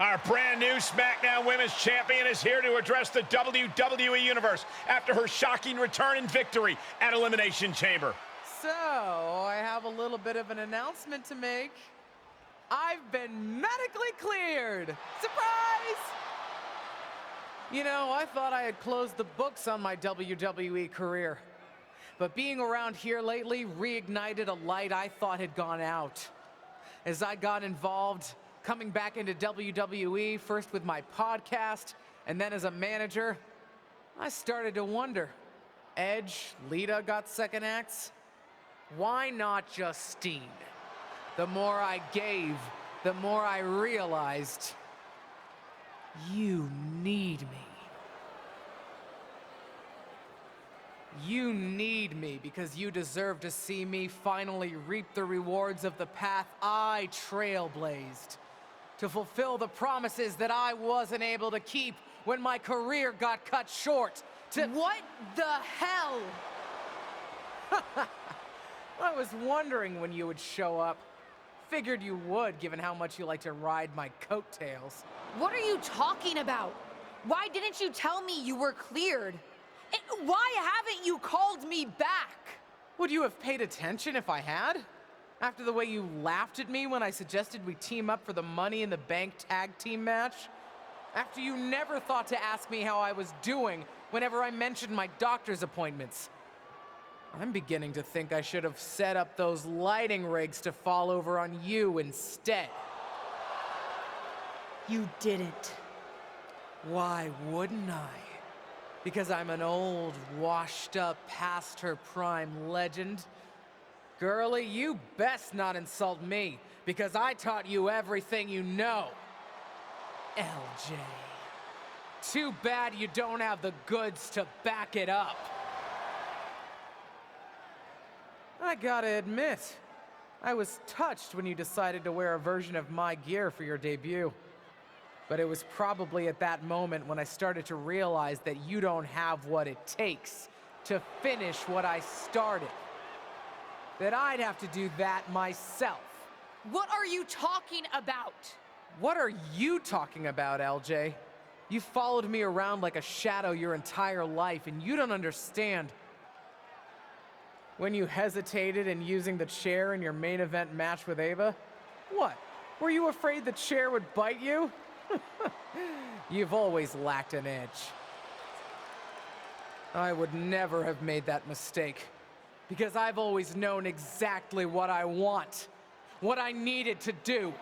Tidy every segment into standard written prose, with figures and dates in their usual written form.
Our brand new SmackDown Women's Champion is here to address the WWE Universe after her shocking return and victory at Elimination Chamber. So, I have a little bit of an announcement to make. I've been medically cleared! Surprise! You know, I thought I had closed the books on my WWE career. But being around here lately reignited a light I thought had gone out. As I got involved, coming back into WWE, first with my podcast, and then as a manager, I started to wonder. Edge, Lita got second acts. Why not just Steen? The more I gave, the more I realized, you need me. You need me because you deserve to see me finally reap the rewards of the path I trailblazed. To fulfill the promises that I wasn't able to keep when my career got cut short. What the hell? I was wondering when you would show up. Figured you would, given how much you like to ride my coattails. What are you talking about? Why didn't you tell me you were cleared? And why haven't you called me back? Would you have paid attention if I had? After the way you laughed at me when I suggested we team up for the Money in the Bank tag team match? After you never thought to ask me how I was doing whenever I mentioned my doctor's appointments? I'm beginning to think I should have set up those lighting rigs to fall over on you instead. You didn't. Why wouldn't I? Because I'm an old, washed-up, past-her-prime legend? Girlie, you best not insult me, because I taught you everything you know. LJ. Too bad you don't have the goods to back it up. I gotta admit, I was touched when you decided to wear a version of my gear for your debut. But it was probably at that moment when I started to realize that you don't have what it takes to finish what I started. That I'd have to do that myself. What are you talking about? What are you talking about, LJ? You followed me around like a shadow your entire life, and you don't understand. When you hesitated in using the chair in your main event match with Ava, what? Were you afraid the chair would bite you? You've always lacked an edge. I would never have made that mistake, because I've always known exactly what I want, what I needed to do,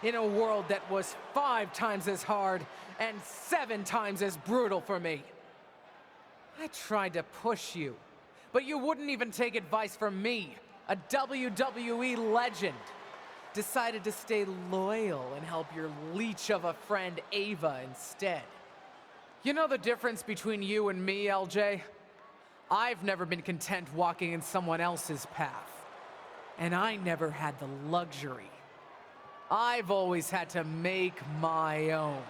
in a world that was 5 times as hard and 7 times as brutal for me. I tried to push you, but you wouldn't even take advice from me, a WWE legend. Decided to stay loyal and help your leech of a friend Ava instead. You know the difference between you and me, LJ? I've never been content walking in someone else's path. And I never had the luxury. I've always had to make my own.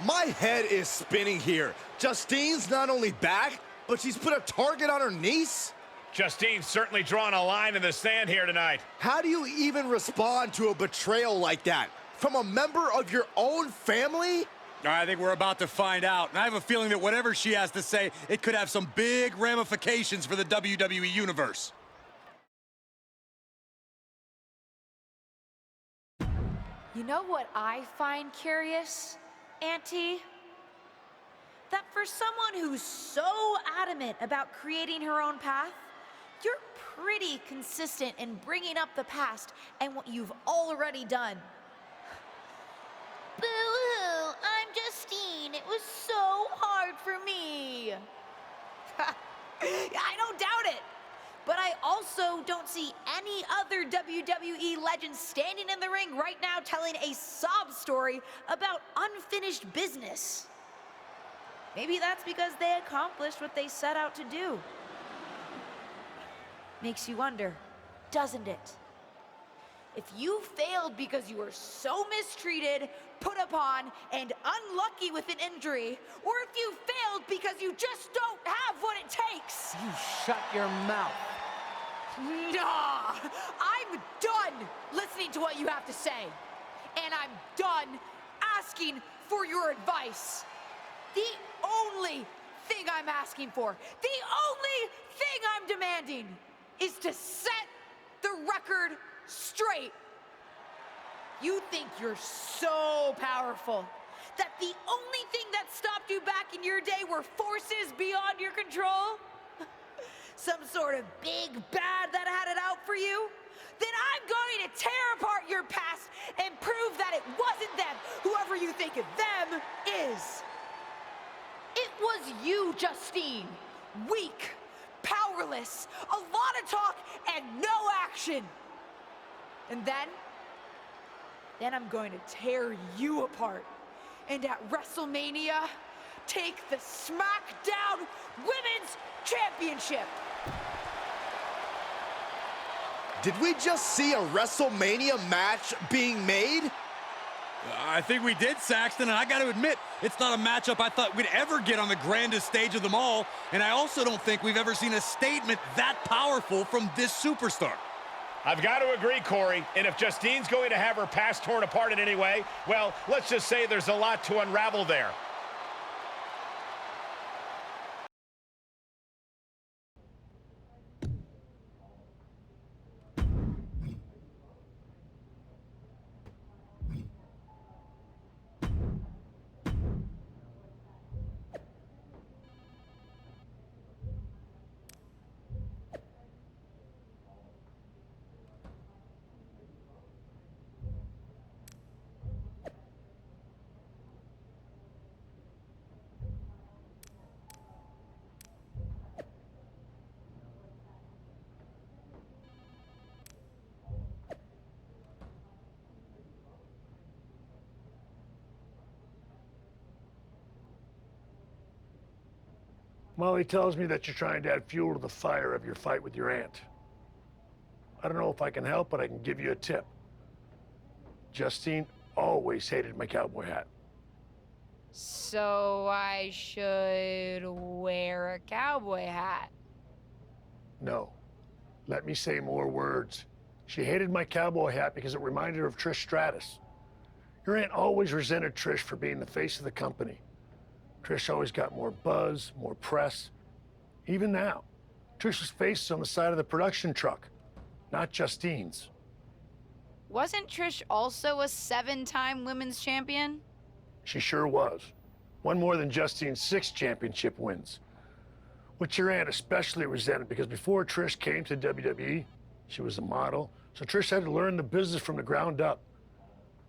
My head is spinning here. Justine's not only back, but she's put a target on her niece? Justine's certainly drawn a line in the sand here tonight. How do you even respond to a betrayal like that? From a member of your own family? I think we're about to find out, and I have a feeling that whatever she has to say, it could have some big ramifications for the WWE Universe. You know what I find curious, Auntie? That for someone who's so adamant about creating her own path, you're pretty consistent in bringing up the past and what you've already done. Boo-hoo, I'm Justine. It was so hard for me. I don't doubt it. But I also don't see any other WWE legends standing in the ring right now telling a sob story about unfinished business. Maybe that's because they accomplished what they set out to do. Makes you wonder, doesn't it? If you failed because you were so mistreated, put upon, and unlucky with an injury, or if you failed because you just don't have what it takes. You shut your mouth. Nah, I'm done listening to what you have to say. and I'm done asking for your advice. The only thing I'm asking for, the only thing I'm demanding is to set the record straight. You think you're so powerful that the only thing that stopped you back in your day were forces beyond your control? Some sort of big bad that had it out for you? Then I'm going to tear apart your past and prove that it wasn't them, whoever you think of them is. It was you, Justine. Weak, powerless, a lot of talk and no action. And then I'm going to tear you apart. And at WrestleMania, take the SmackDown Women's Championship. Did we just see a WrestleMania match being made? I think we did, Saxton, and I got to admit, it's not a matchup I thought we'd ever get on the grandest stage of them all, and I also don't think we've ever seen a statement that powerful from this superstar. I've got to agree, Corey, and if Justine's going to have her past torn apart in any way, well, let's just say there's a lot to unravel there. Molly tells me that you're trying to add fuel to the fire of your fight with your aunt. I don't know if I can help, but I can give you a tip. Justine always hated my cowboy hat. So I should wear a cowboy hat? No. Let me say more words. She hated my cowboy hat because it reminded her of Trish Stratus. Your aunt always resented Trish for being the face of the company. Trish always got more buzz, more press. Even now, Trish's face is on the side of the production truck, not Justine's. Wasn't Trish also a 7-time women's champion? She sure was. One more than Justine's 6 championship wins. Which your aunt especially resented because before Trish came to WWE, she was a model, so Trish had to learn the business from the ground up.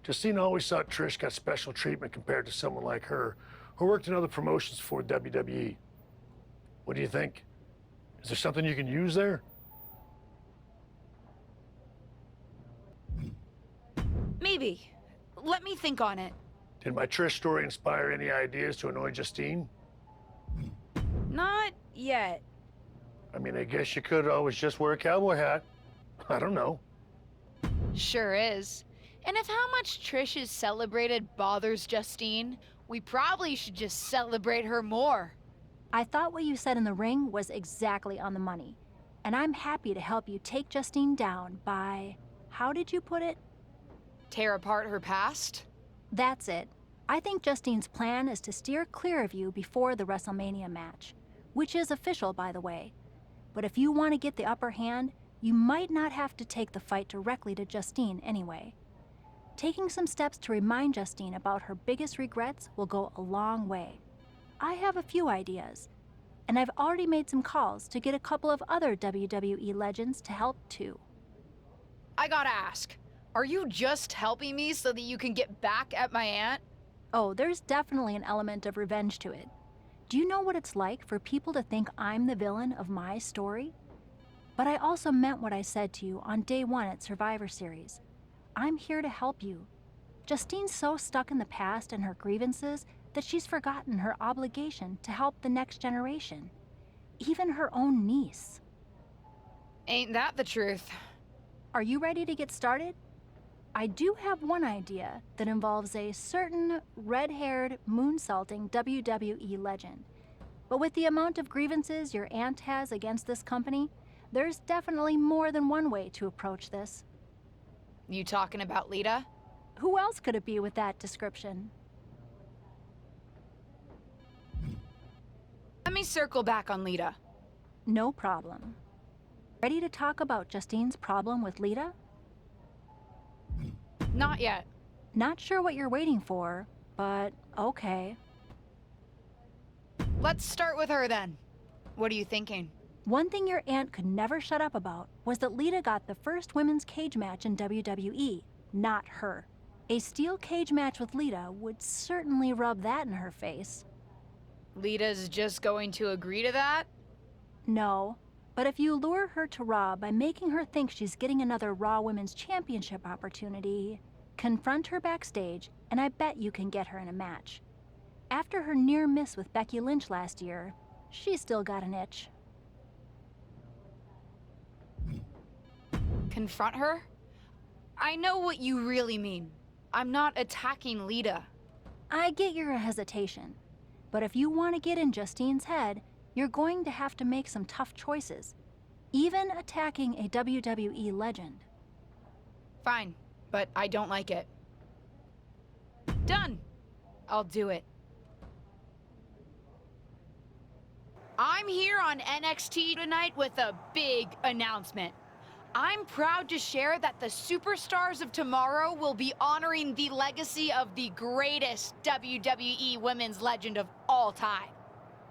Justine always thought Trish got special treatment compared to someone like her, who worked in other promotions for WWE. What do you think? Is there something you can use there? Maybe. Let me think on it. Did my Trish story inspire any ideas to annoy Justine? Not yet. I mean, I guess you could always just wear a cowboy hat. I don't know. Sure is. And if how much Trish is celebrated bothers Justine, we probably should just celebrate her more. I thought what you said in the ring was exactly on the money. And I'm happy to help you take Justine down by, how did you put it? Tear apart her past? That's it. I think Justine's plan is to steer clear of you before the WrestleMania match, which is official, by the way. But if you want to get the upper hand, you might not have to take the fight directly to Justine anyway. Taking some steps to remind Justine about her biggest regrets will go a long way. I have a few ideas, and I've already made some calls to get a couple of other WWE legends to help too. I gotta ask, are you just helping me so that you can get back at my aunt? Oh, there's definitely an element of revenge to it. Do you know what it's like for people to think I'm the villain of my story? But I also meant what I said to you on day 1 at Survivor Series. I'm here to help you. Justine's so stuck in the past and her grievances that she's forgotten her obligation to help the next generation. Even her own niece. Ain't that the truth? Are you ready to get started? I do have one idea that involves a certain red-haired, moonsaulting WWE legend. But with the amount of grievances your aunt has against this company, there's definitely more than one way to approach this. You talking about Lita? Who else could it be with that description? Let me circle back on Lita. No problem. Ready to talk about Justine's problem with Lita? Not yet. Not sure what you're waiting for, but okay. Let's start with her then. What are you thinking? One thing your aunt could never shut up about was that Lita got the first women's cage match in WWE, not her. A steel cage match with Lita would certainly rub that in her face. Lita's just going to agree to that? No, but if you lure her to Raw by making her think she's getting another Raw Women's Championship opportunity, confront her backstage, and I bet you can get her in a match. After her near miss with Becky Lynch last year, she's still got an itch. Confront her? I know what you really mean. I'm not attacking Lita. I get your hesitation, but if you want to get in Justine's head, you're going to have to make some tough choices, even attacking a WWE legend. Fine, but I don't like it. Done. I'll do it. I'm here on NXT tonight with a big announcement. I'm proud to share that the Superstars of Tomorrow will be honoring the legacy of the greatest WWE women's legend of all time.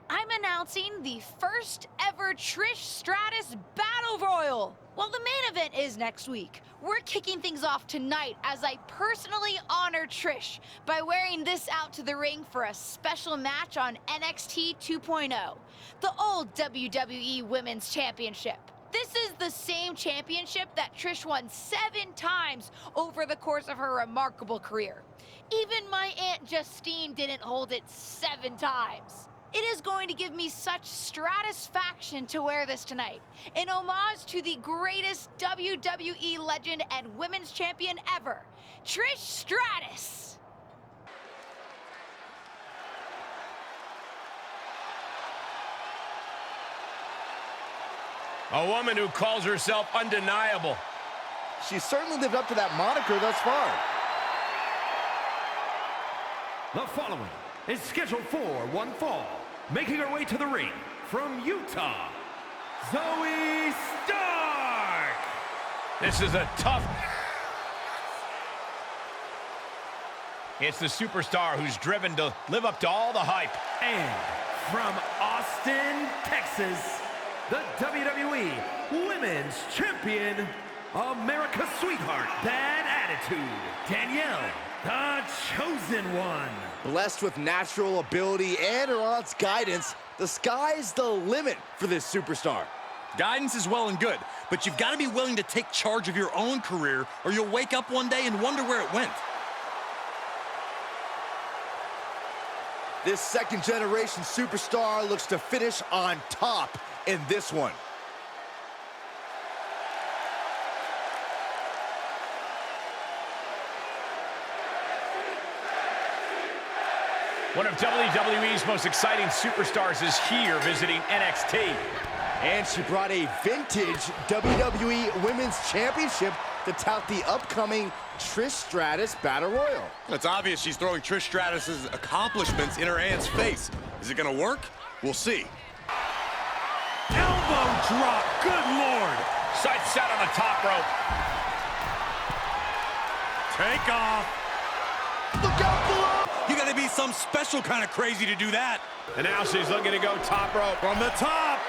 I'm announcing the first ever Trish Stratus Battle Royal. Well, the main event is next week. We're kicking things off tonight as I personally honor Trish by wearing this out to the ring for a special match on NXT 2.0, the old WWE Women's Championship. This is the same championship that Trish won 7 times over the course of her remarkable career. Even my Aunt Justine didn't hold it 7 times. It is going to give me such stratisfaction to wear this tonight, in homage to the greatest WWE legend and women's champion ever, Trish Stratus. A woman who calls herself undeniable. She's certainly lived up to that moniker thus far. The following is scheduled for one fall. Making her way to the ring from Utah, Zoe Stark! This is a tough... It's the superstar who's driven to live up to all the hype. And from Austin, Texas, the WWE Women's Champion, America's Sweetheart, Bad Attitude, Danielle, the Chosen One. Blessed with natural ability and her aunt's guidance, the sky's the limit for this superstar. Guidance is well and good, but you've got to be willing to take charge of your own career, or you'll wake up one day and wonder where it went. This second-generation superstar looks to finish on top in this one. One of WWE's most exciting superstars is here visiting NXT. And she brought a vintage WWE Women's Championship to tout the upcoming Trish Stratus Battle Royal. It's obvious she's throwing Trish Stratus's accomplishments in her aunt's face. Is it gonna work? We'll see. Elbow drop, good Lord! Sight set on the top rope. Take off. Look out below! You gotta be some special kind of crazy to do that. And now she's looking to go top rope. From the top.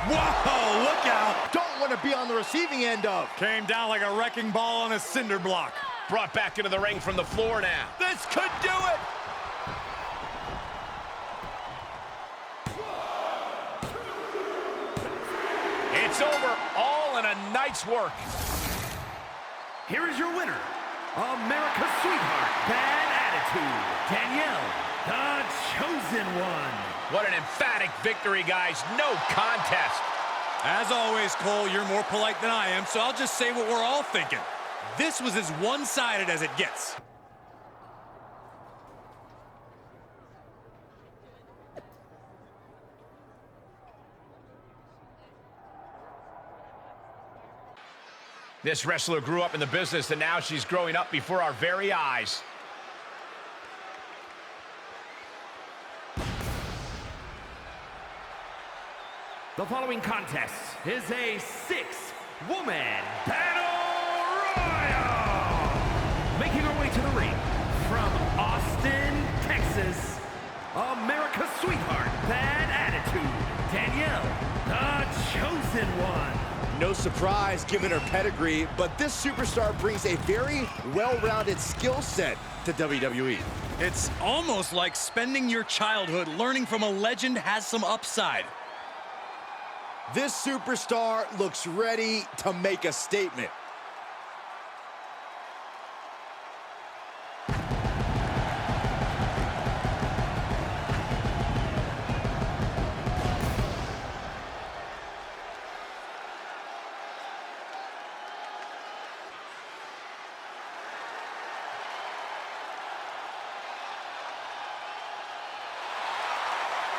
Whoa, look out. Don't want to be on the receiving end of. Came down like a wrecking ball on a cinder block. Brought back into the ring from the floor now. This could do it! It's over, all in a night's work. Here is your winner, America's Sweetheart, Bad Attitude, Danielle, the Chosen One. What an emphatic victory, guys. No contest. As always, Cole, you're more polite than I am, so I'll just say what we're all thinking. This was as one-sided as it gets. This wrestler grew up in the business, and now she's growing up before our very eyes. The following contest is a six-woman battle royal. Making her way to the ring from Austin, Texas, America's sweetheart, bad attitude, Danielle, the chosen one. No surprise given her pedigree, but this superstar brings a very well-rounded skill set to WWE. It's almost like spending your childhood learning from a legend has some upside. This superstar looks ready to make a statement.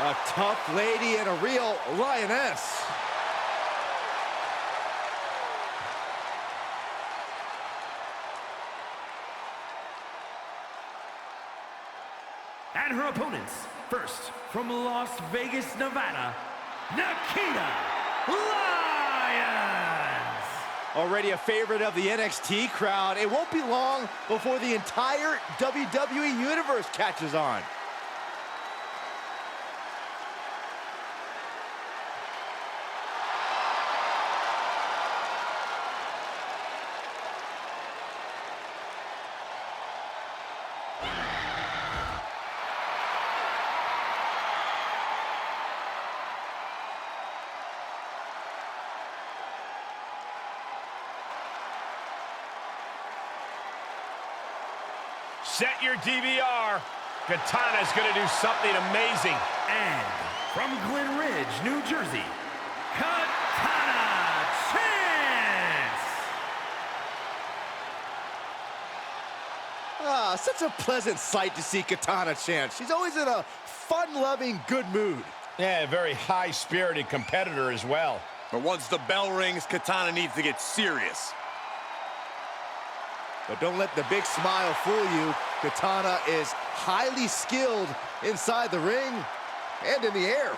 A tough lady and a real lioness. And her opponents, first from Las Vegas, Nevada, Nikita Lyons. Already a favorite of the NXT crowd, it won't be long before the entire WWE Universe catches on. Set your DVR. Katana's going to do something amazing. And from Glen Ridge, New Jersey, Katana Chance. Such a pleasant sight to see Katana Chance. She's always in a fun-loving, good mood. Yeah, a very high-spirited competitor as well. But once the bell rings, Katana needs to get serious. But don't let the big smile fool you. Katana is highly skilled inside the ring and in the air.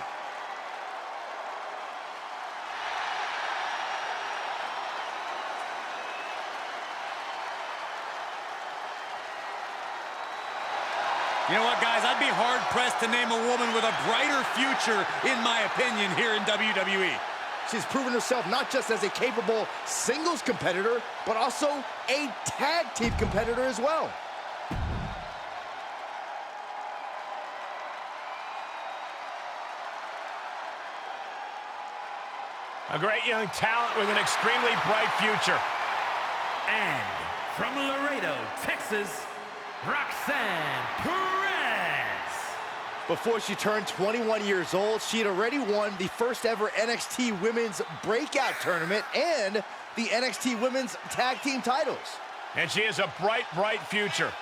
You know what, guys? I'd be hard-pressed to name a woman with a brighter future, in my opinion, here in WWE. She's proven herself not just as a capable singles competitor, but also a tag team competitor as well. A great young talent with an extremely bright future. And from Laredo, Texas, Roxanne Perez. Before she turned 21 years old, she had already won the first ever NXT Women's Breakout Tournament and the NXT Women's Tag Team titles. And she has a bright, bright future.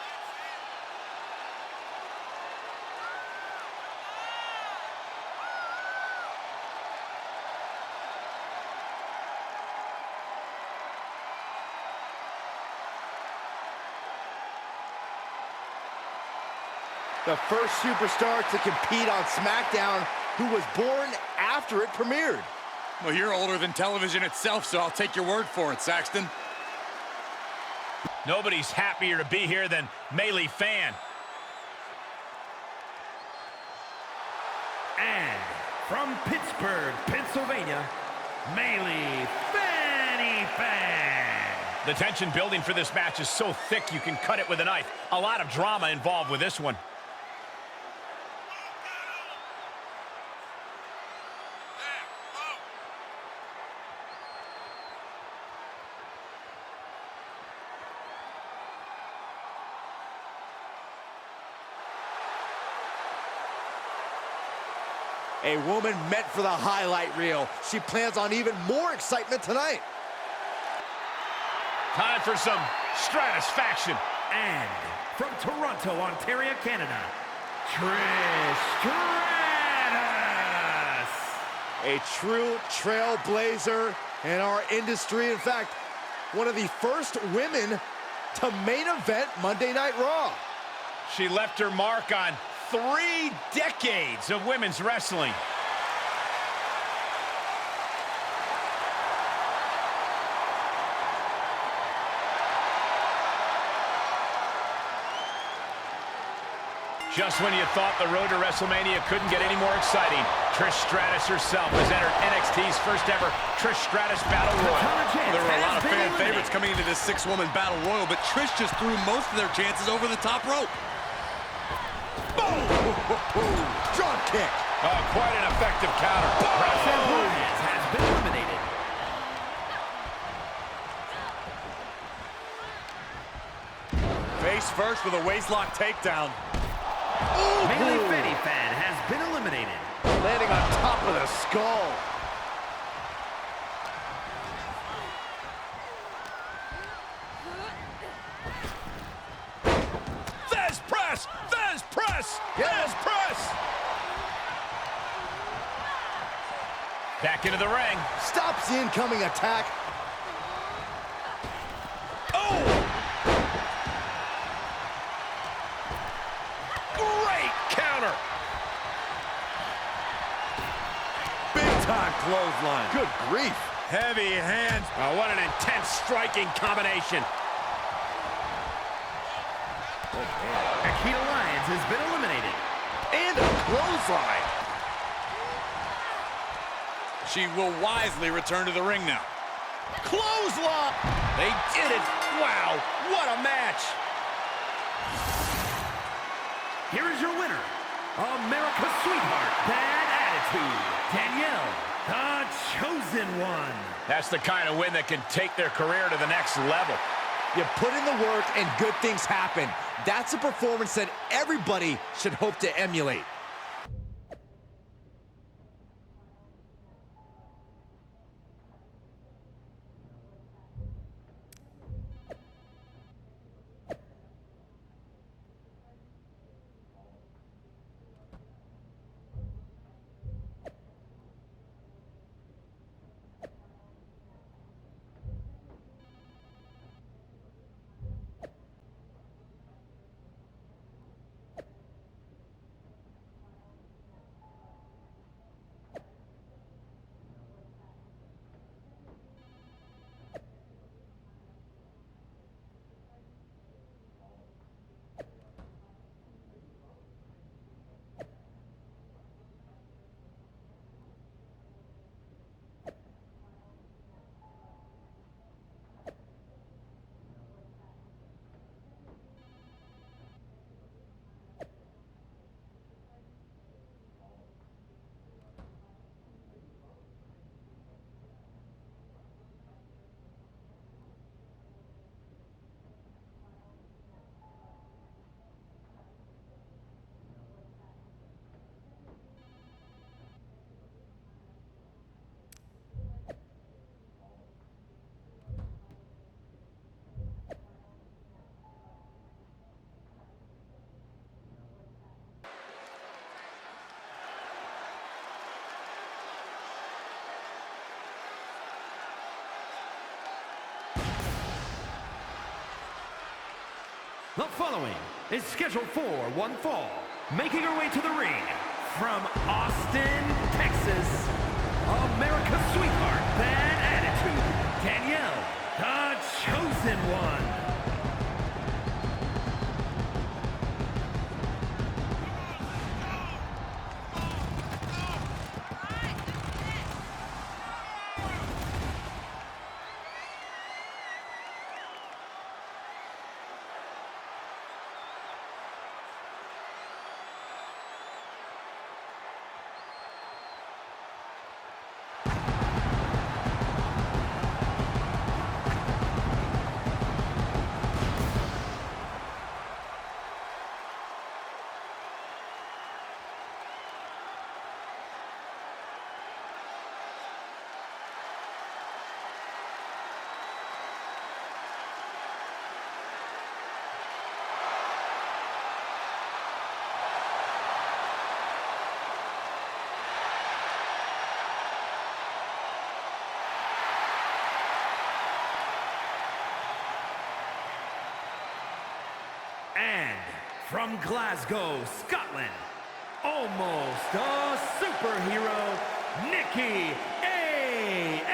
The first superstar to compete on SmackDown who was born after it premiered. Well, you're older than television itself, so I'll take your word for it, Saxton. Nobody's happier to be here than Melee Fan. And from Pittsburgh, Pennsylvania, Melee Fanny Fan. The tension building for this match is so thick you can cut it with a knife. A lot of drama involved with this one. A woman meant for the highlight reel. She plans on even more excitement tonight. Time for some stratisfaction. And from Toronto, Ontario, Canada, Trish Stratus. A true trailblazer in our industry. In fact, one of the first women to main event Monday Night Raw. She left her mark on 3 decades of women's wrestling. Just when you thought the road to WrestleMania couldn't get any more exciting, Trish Stratus herself has entered NXT's first ever Trish Stratus Battle Royal. There were a lot of fan favorites coming into this 6-woman Battle Royal, but Trish just threw most of their chances over the top rope. Boom! Drop kick. Oh, quite an effective counter. Has been eliminated. Face first with a waistlock takedown. Melee Fetty Fan has been eliminated. Landing on top of the skull. Fez press! Fez press! Fez press! Back into the ring. Stops the incoming attack. Oh! Great counter! Big time clothesline. Good grief. Heavy hands. Oh, what an intense striking combination. Akita Lyons has been eliminated. And a clothesline. She will wisely return to the ring now. Clothesline! They did it! Wow, what a match! Here is your winner, America's Sweetheart, Bad Attitude, Danielle, the Chosen One. That's the kind of win that can take their career to the next level. You put in the work and good things happen. That's a performance that everybody should hope to emulate. The following is scheduled for one fall. Making her way to the ring from Austin, Texas, America's Sweetheart, Bad Attitude, Danielle, the Chosen One. And from Glasgow, Scotland, almost a superhero, Nikki A.S.H.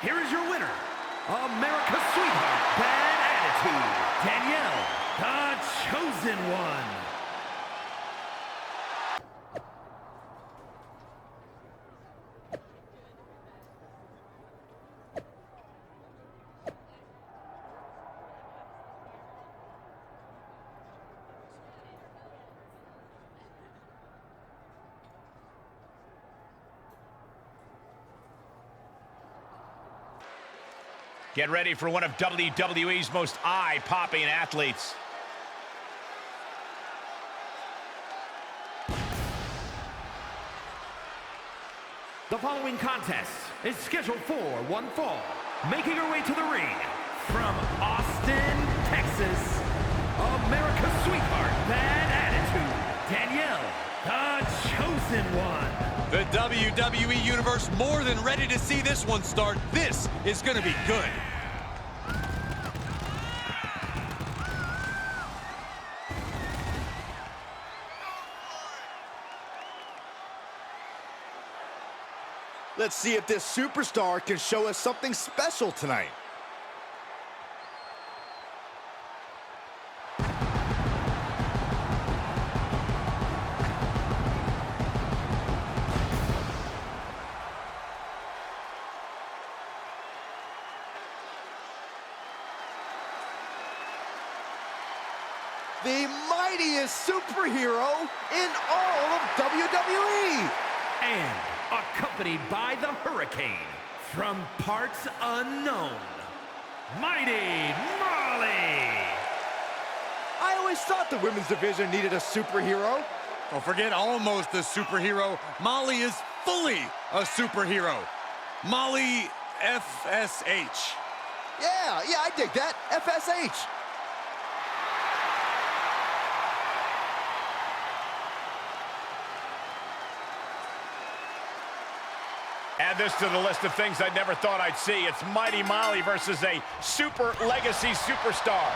Here is your winner, America's Sweetheart, Bad Attitude, Danielle, the Chosen One. Get ready for one of WWE's most eye-popping athletes. The following contest is scheduled for one fall. Making her way to the ring from Austin, Texas, America's Sweetheart, Bad Attitude, Danielle, the Chosen One. The WWE Universe more than ready to see this one start. This is going to be good. Let's see if this superstar can show us something special tonight. The mightiest superhero in all of WWE. And accompanied by the Hurricane from parts unknown, Mighty Molly. I always thought the women's division needed a superhero. Don't forget, almost a superhero. Molly is fully a superhero. Molly FSH. Yeah, I dig that. FSH. Add this to the list of things I never thought I'd see. It's Mighty Molly versus a super legacy superstar.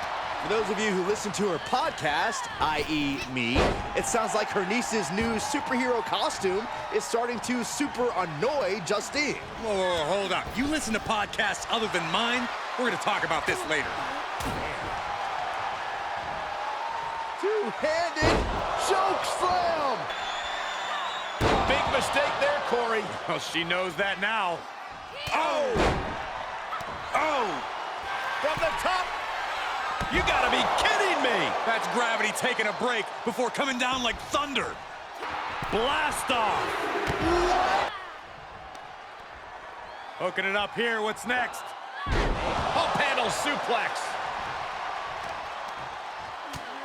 For those of you who listen to her podcast, i.e. me, it sounds like her niece's new superhero costume is starting to super annoy Justine. Whoa, hold up. You listen to podcasts other than mine? We're going to talk about this later. Two-handed choke slam! Big mistake there, Corey. Well, she knows that now. Oh! Oh! From the top! You gotta be kidding me! That's gravity taking a break before coming down like thunder. Blast off! What? Hooking it up here, what's next? Pump handle suplex.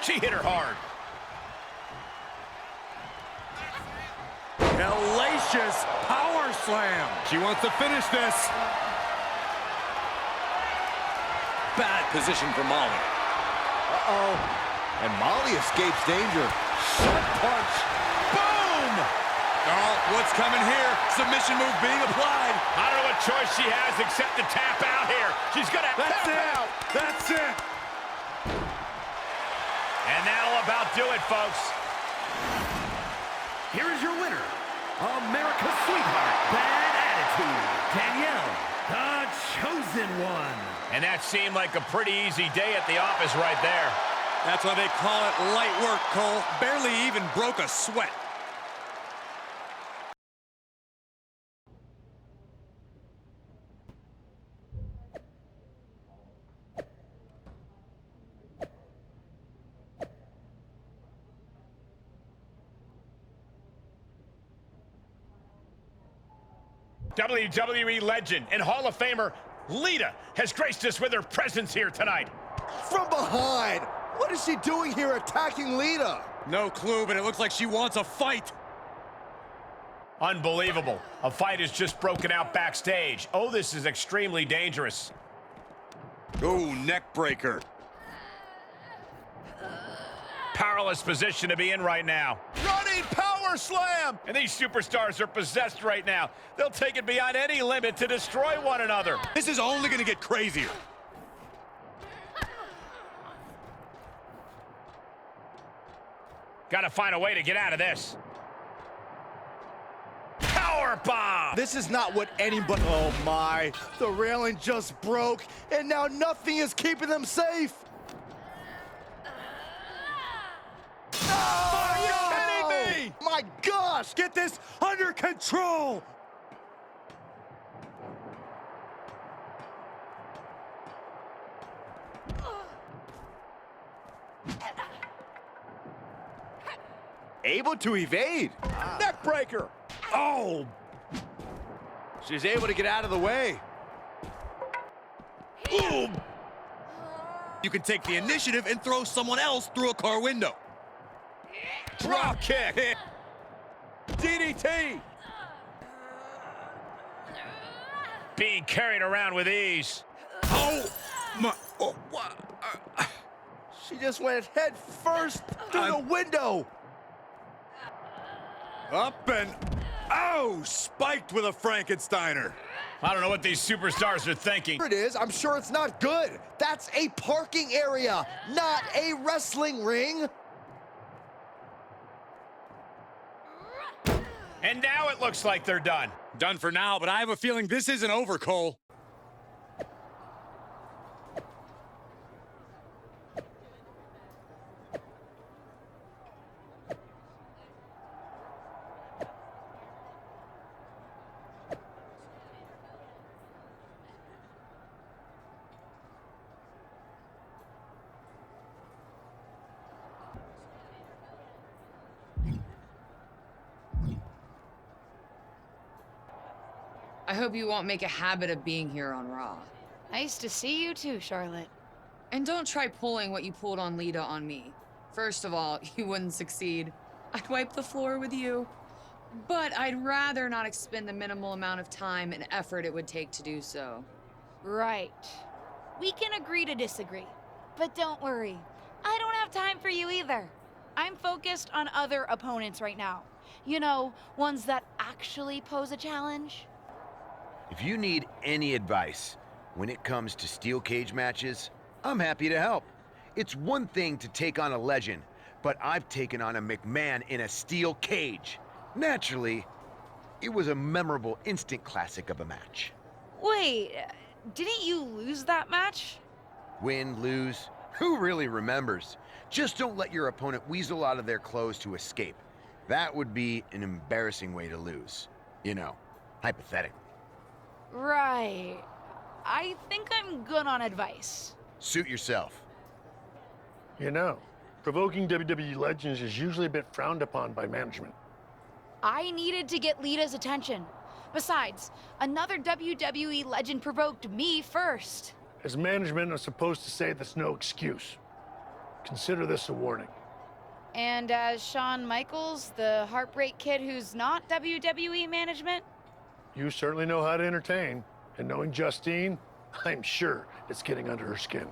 She hit her hard. Hellacious power slam. She wants to finish this. Bad position for Molly. Uh-oh. And Molly escapes danger. Shot punch. Boom! Oh, what's coming here? Submission move being applied. I don't know what choice she has except to tap out here. She's gonna tap out. That's it. And that'll about do it, folks. Here is your winner, America's sweetheart, bad attitude, Danielle, the chosen one. And that seemed like a pretty easy day at the office right there. That's why they call it light work, Cole. Barely even broke a sweat. WWE legend and Hall of Famer Lita has graced us with her presence here tonight. From behind. What is she doing here attacking Lita? No clue, but it looks like she wants a fight. Unbelievable. A fight has just broken out backstage. Oh, this is extremely dangerous. Ooh, neck breaker. Powerless position to be in right now. Running power slam! And these superstars are possessed right now. They'll take it beyond any limit to destroy one another. This is only going to get crazier. Got to find a way to get out of this. Power bomb! This is not what anybody... Oh, my. The railing just broke, and now nothing is keeping them safe. Are you kidding me? My gosh! Get this under control! Able to evade. Neck breaker. Oh! She's able to get out of the way. Boom! You can take the initiative and throw someone else through a car window. Drop kick. DDT. Being carried around with ease. Oh! My... Oh, what? She just went head first through the window. Up and... Oh! Spiked with a Frankensteiner. I don't know what these superstars are thinking. Here it is. I'm sure it's not good. That's a parking area, not a wrestling ring. And now it looks like they're done. Done for now, but I have a feeling this isn't over, Cole. I hope you won't make a habit of being here on Raw. Nice to see you too, Charlotte. And don't try pulling what you pulled on Lita on me. First of all, you wouldn't succeed. I'd wipe the floor with you. But I'd rather not expend the minimal amount of time and effort it would take to do so. Right. We can agree to disagree. But don't worry, I don't have time for you either. I'm focused on other opponents right now. You know, ones that actually pose a challenge. If you need any advice when it comes to steel cage matches, I'm happy to help. It's one thing to take on a legend, but I've taken on a McMahon in a steel cage. Naturally, it was a memorable instant classic of a match. Wait, didn't you lose that match? Win, lose, who really remembers? Just don't let your opponent weasel out of their clothes to escape. That would be an embarrassing way to lose. You know, hypothetically. Right. I think I'm good on advice. Suit yourself. You know, provoking WWE legends is usually a bit frowned upon by management. I needed to get Lita's attention. Besides, another WWE legend provoked me first. As management, I'm supposed to say that's no excuse. Consider this a warning. And as Shawn Michaels, the Heartbreak Kid who's not WWE management? You certainly know how to entertain, and knowing Justine, I'm sure it's getting under her skin.